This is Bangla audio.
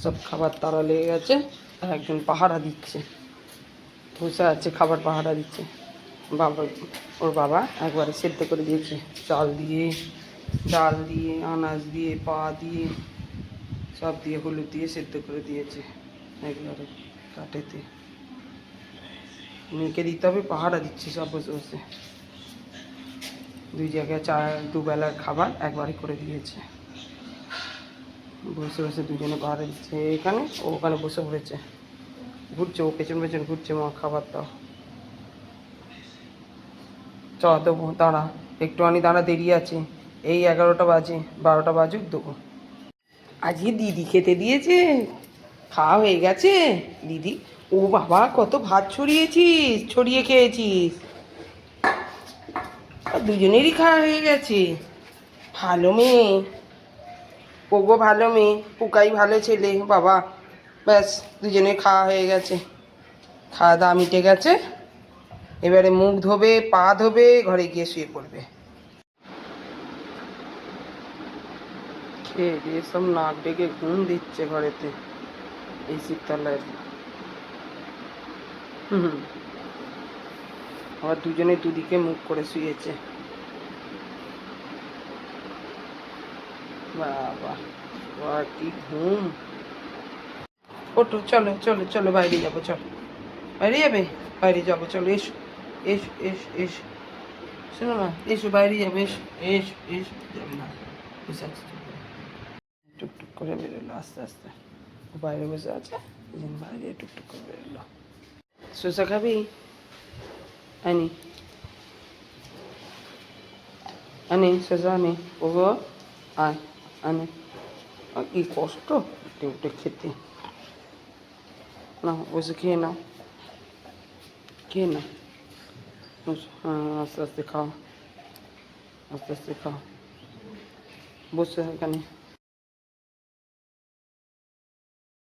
সব খাবার তাড়া লেগে গেছে, আর একজন পাহারা দিচ্ছে, বসে আছে খাবার পাহারা দিচ্ছে। বাবা, ওর বাবা একবারে সেদ্ধ করে দিয়েছে, ডাল দিয়ে আনাজ দিয়ে পা দিয়ে সব দিয়ে হলুদ দিয়ে সেদ্ধ করে দিয়েছে একবারে কাঠেতে। মেয়েকে দিতে হবে, পাহারা দিচ্ছে সব বসে বসে। 2 জায়গায় 2 বেলার খাবার একবারে করে দিয়েছে, বসে বসে দুজনে পাহারা দিচ্ছে। এখানে ও ওখানে বসে পড়েছে, ঘুরছে, ও পেছন পেছন ঘুরছে, মা খাবার দাও। চ দেবো, দাঁড়া একটুখানি দাঁড়া, দেরি আছে, এই 11টা বাজে, 12টা বাজুক দেবো। আজকে দিদি খেতে দিয়েছে, খাওয়া হয়ে গেছে দিদি। ও বাবা, কত ভাত ছড়িয়ে খেয়েছিস, দুজনেরই খাওয়া হয়ে গেছে। ভালো মেয়ে, ওগো ভালো মেয়ে, পুকাই ভালো ছেলে বাবা। ব্যাস, দুজনের খাওয়া হয়ে গেছে, খাওয়া দাওয়া মিটে গেছে। এবারে মুখ ধোবে, পা ধোবে, ঘরে গিয়ে শুয়ে পড়বে। খেয়ে দিয়ে সব নাক ডেকে ঘুম দিচ্ছে ঘরেতে, এই শীততলায়। আবার দুজনে দুদিকে মুখ করে শুয়েছে। বাবা, কি ঘুম। ওঠো, চলো চলো চলো, বাইরে যাবো, চলো বাইরে যাবে, বাইরে যাবো, চলো এসো এসো এসো এসো, শোনো না, এসো বাইরে যাবে, এসো এসো এসো, যাবে না, বসে আছে টুকটুক করে বেরোলো আস্তে আস্তে। ও বাইরে বসে আছে, বাইরে টুকটুক করে বেরোলো। শসা খাবি? আনি আনি শসা আনি, ওগো আয়, আনে। কি কষ্ট উঠে উঠে খেতে। না, বসে খেয়ে নাও, খেয়ে নাও। হ্যাঁ, আস্তে আস্তে খাও, আস্তে আস্তে খাও, বসে এখানে।